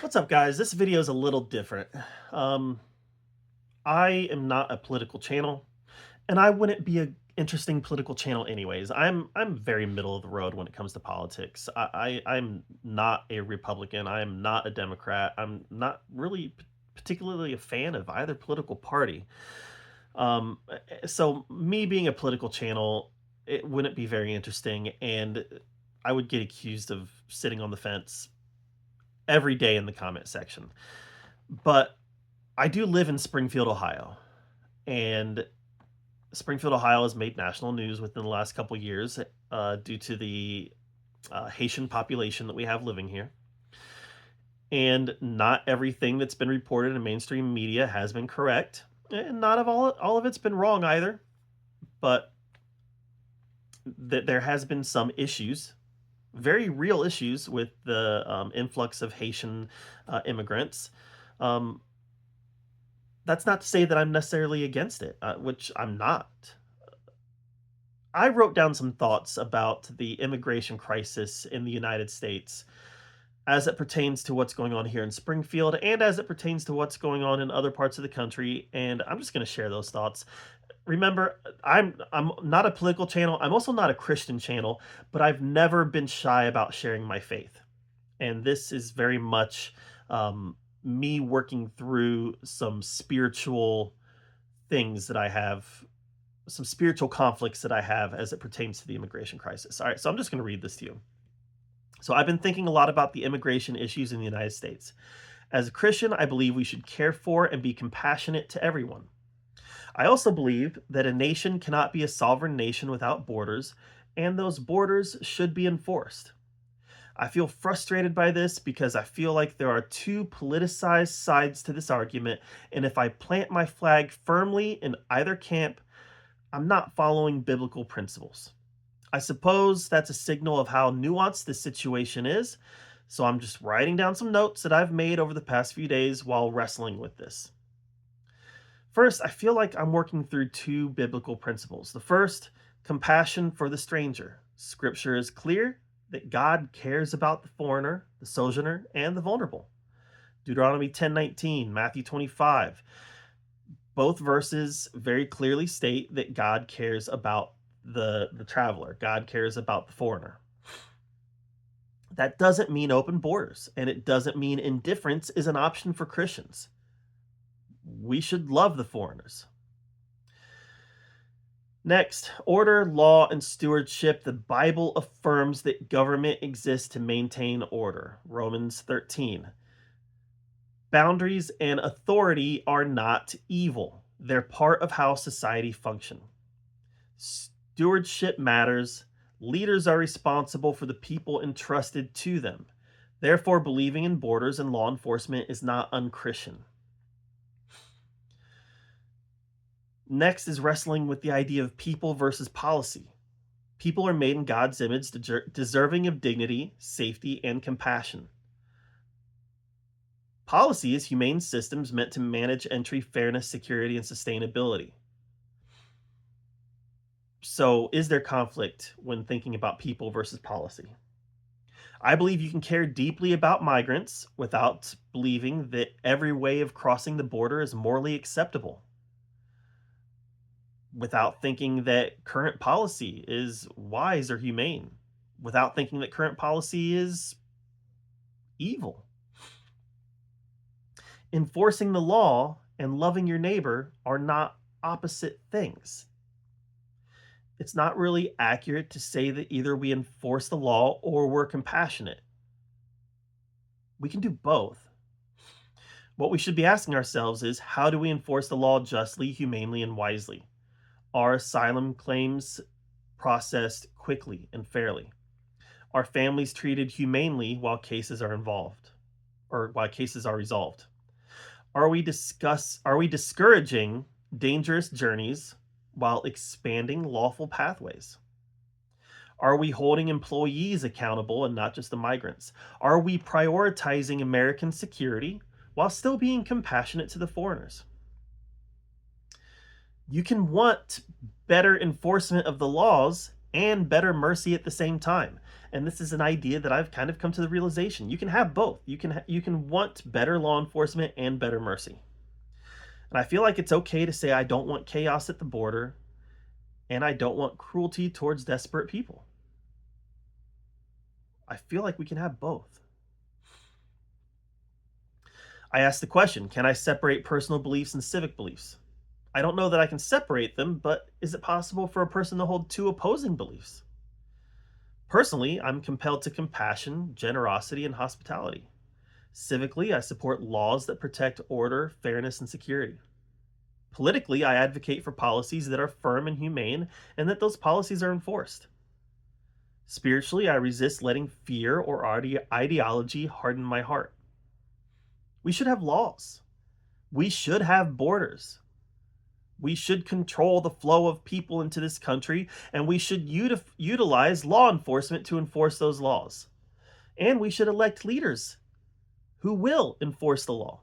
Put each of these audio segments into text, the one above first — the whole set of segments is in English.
What's up, guys? This video is a little different. Um, I am not a political channel, and I wouldn't be a interesting political channel anyways. I'm very middle of the road when it comes to politics. I'm not a Republican. I am not a Democrat. I'm not really particularly a fan of either political party. So me being a political channel, it wouldn't be very interesting, and I would get accused of sitting on the fence every day in the comment section. But I do live in Springfield, Ohio, and Springfield, Ohio has made national news within the last couple years due to the Haitian population that we have living here. And not everything that's been reported in mainstream media has been correct, and not of all of it's been wrong either. But there has been some issues, very real issues with the influx of Haitian immigrants. Um, That's not to say that I'm necessarily against it, which I'm not. I wrote down some thoughts about the immigration crisis in the United States as it pertains to what's going on here in Springfield and as it pertains to what's going on in other parts of the country, and I'm just going to share those thoughts. Remember, I'm not a political channel. I'm also not a Christian channel, but I've never been shy about sharing my faith. And this is very much me working through some spiritual things that I have, some spiritual conflicts that I have as it pertains to the immigration crisis. All right, so I'm just going to read this to you. So I've been thinking a lot about the immigration issues in the United States. As a Christian, I believe we should care for and be compassionate to everyone. I also believe that a nation cannot be a sovereign nation without borders, and those borders should be enforced. I feel frustrated by this because I feel like there are two politicized sides to this argument, and if I plant my flag firmly in either camp, I'm not following biblical principles. I suppose that's a signal of how nuanced this situation is, so I'm just writing down some notes that I've made over the past few days while wrestling with this. First, I feel like I'm working through two biblical principles. The first, compassion for the stranger. Scripture is clear that God cares about the foreigner, the sojourner, and the vulnerable. Deuteronomy 10:19, Matthew 25. Both verses very clearly state that God cares about the traveler. God cares about the foreigner. That doesn't mean open borders, and it doesn't mean indifference is an option for Christians. We should love the foreigners. Next, order, law, and stewardship. The Bible affirms that government exists to maintain order. Romans 13. Boundaries and authority are not evil. They're part of how society functions. Stewardship matters. Leaders are responsible for the people entrusted to them. Therefore, believing in borders and law enforcement is not unchristian. Next is wrestling with the idea of people versus policy. People are made in God's image, deserving of dignity, safety, and compassion. Policy is humane systems meant to manage entry, fairness, security, and sustainability. So, is there conflict when thinking about people versus policy? I believe you can care deeply about migrants without believing that every way of crossing the border is morally acceptable, without thinking that current policy is wise or humane, without thinking that current policy is evil. Enforcing the law and loving your neighbor are not opposite things. It's not really accurate to say that either we enforce the law or we're compassionate. We can do both. What we should be asking ourselves is, how do we enforce the law justly, humanely, and wisely? Are asylum claims processed quickly and fairly? Are families treated humanely while cases are involved or while cases are resolved? Are we discouraging dangerous journeys while expanding lawful pathways? Are we holding employees accountable and not just the migrants? Are we prioritizing American security while still being compassionate to the foreigners? You can want better enforcement of the laws and better mercy at the same time. And this is an idea that I've kind of come to the realization. You can have both. You can want better law enforcement and better mercy. And I feel like it's okay to say I don't want chaos at the border and I don't want cruelty towards desperate people. I feel like we can have both. I asked the question, can I separate personal beliefs and civic beliefs? I don't know that I can separate them, but is it possible for a person to hold two opposing beliefs? Personally, I'm compelled to compassion, generosity, and hospitality. Civically, I support laws that protect order, fairness, and security. Politically, I advocate for policies that are firm and humane and that those policies are enforced. Spiritually, I resist letting fear or ideology harden my heart. We should have laws. We should have borders. We should control the flow of people into this country, and we should utilize law enforcement to enforce those laws. And we should elect leaders who will enforce the law.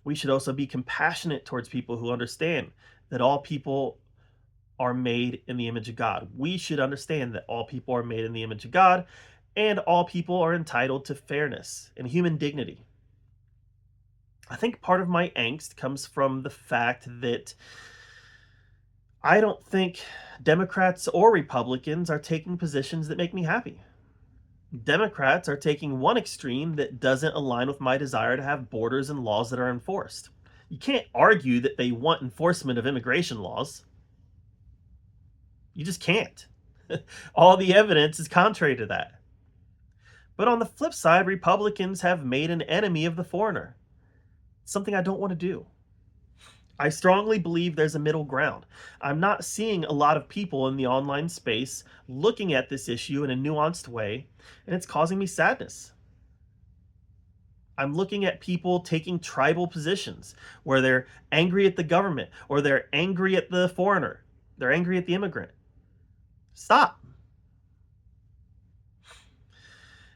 We should also be compassionate towards people who understand that all people are made in the image of God. We should understand that all people are made in the image of God and all people are entitled to fairness and human dignity. I think part of my angst comes from the fact that I don't think Democrats or Republicans are taking positions that make me happy. Democrats are taking one extreme that doesn't align with my desire to have borders and laws that are enforced. You can't argue that they want enforcement of immigration laws. You just can't. All the evidence is contrary to that. But on the flip side, Republicans have made an enemy of the foreigner, something I don't want to do. I strongly believe there's a middle ground. I'm not seeing a lot of people in the online space looking at this issue in a nuanced way, and it's causing me sadness. I'm looking at people taking tribal positions where they're angry at the government or they're angry at the foreigner. They're angry at the immigrant. Stop.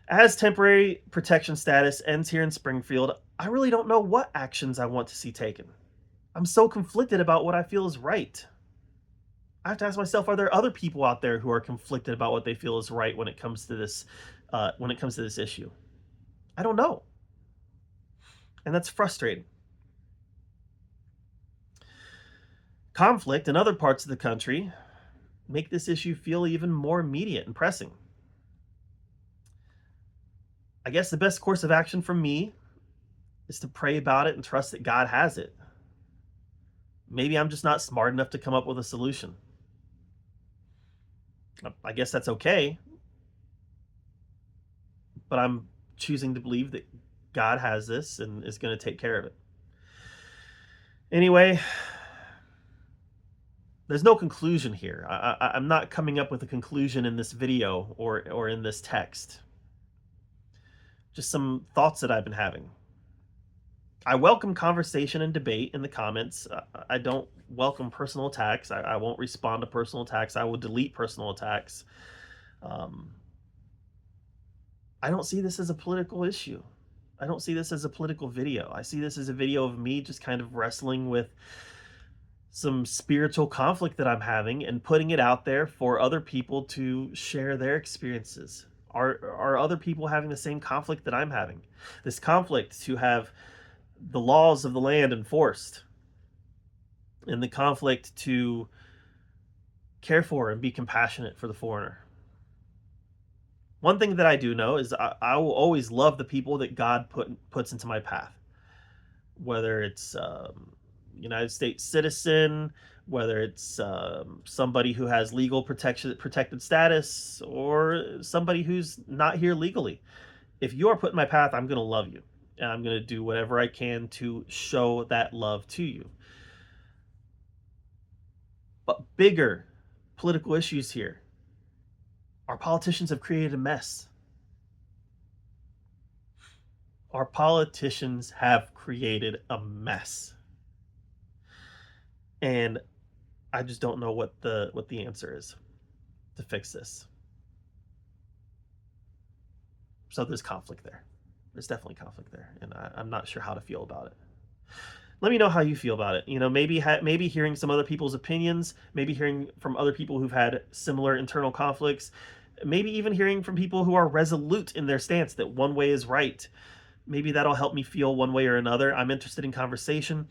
As temporary protection status ends here in Springfield, I really don't know what actions I want to see taken. I'm so conflicted about what I feel is right. I have to ask myself, are there other people out there who are conflicted about what they feel is right when it comes to this issue? I don't know. And that's frustrating. Conflict in other parts of the country make this issue feel even more immediate and pressing. I guess the best course of action for me is to pray about it and trust that God has it. Maybe I'm just not smart enough to come up with a solution. I guess that's okay, but I'm choosing to believe that God has this and is going to take care of it. Anyway, there's no conclusion here. I'm not coming up with a conclusion in this video or in this text. Just some thoughts that I've been having. I welcome conversation and debate in the comments. I don't welcome personal attacks. I won't respond to personal attacks. I will delete personal attacks. Um, I don't see this as a political issue. I don't see this as a political video. I see this as a video of me just kind of wrestling with some spiritual conflict that I'm having and putting it out there for other people to share their experiences. Are other people having the same conflict that I'm having? This conflict to have the laws of the land enforced, and the conflict to care for and be compassionate for the foreigner. One thing that I do know is I will always love the people that God puts into my path, whether it's United States citizen, whether it's somebody who has legal protected status, or somebody who's not here legally. If you are put in my path, I'm going to love you, and I'm going to do whatever I can to show that love to you. But bigger political issues here. Our politicians have created a mess. Our politicians have created a mess. And I just don't know what the answer is to fix this. So there's conflict there. There's definitely conflict there, and I'm not sure how to feel about it. Let me know how you feel about it. You know, maybe hearing some other people's opinions, maybe hearing from other people who've had similar internal conflicts, maybe even hearing from people who are resolute in their stance that one way is right. Maybe that'll help me feel one way or another. I'm interested in conversation.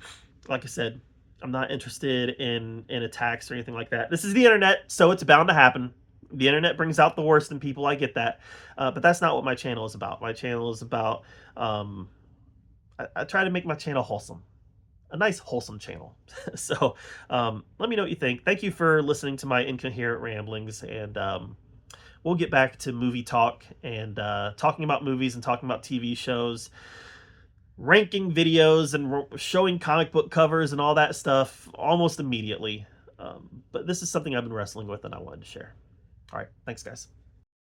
Like I said, I'm not interested in attacks or anything like that. This is the internet, so it's bound to happen. The internet brings out the worst in people. I get that, but that's not what my channel is about. My channel is about. Um, I try to make my channel wholesome, a nice wholesome channel. So let me know what you think. Thank you for listening to my incoherent ramblings, and we'll get back to movie talk and talking about movies and talking about TV shows, ranking videos and showing comic book covers and all that stuff almost immediately. But this is something I've been wrestling with and I wanted to share. All right, thanks, guys.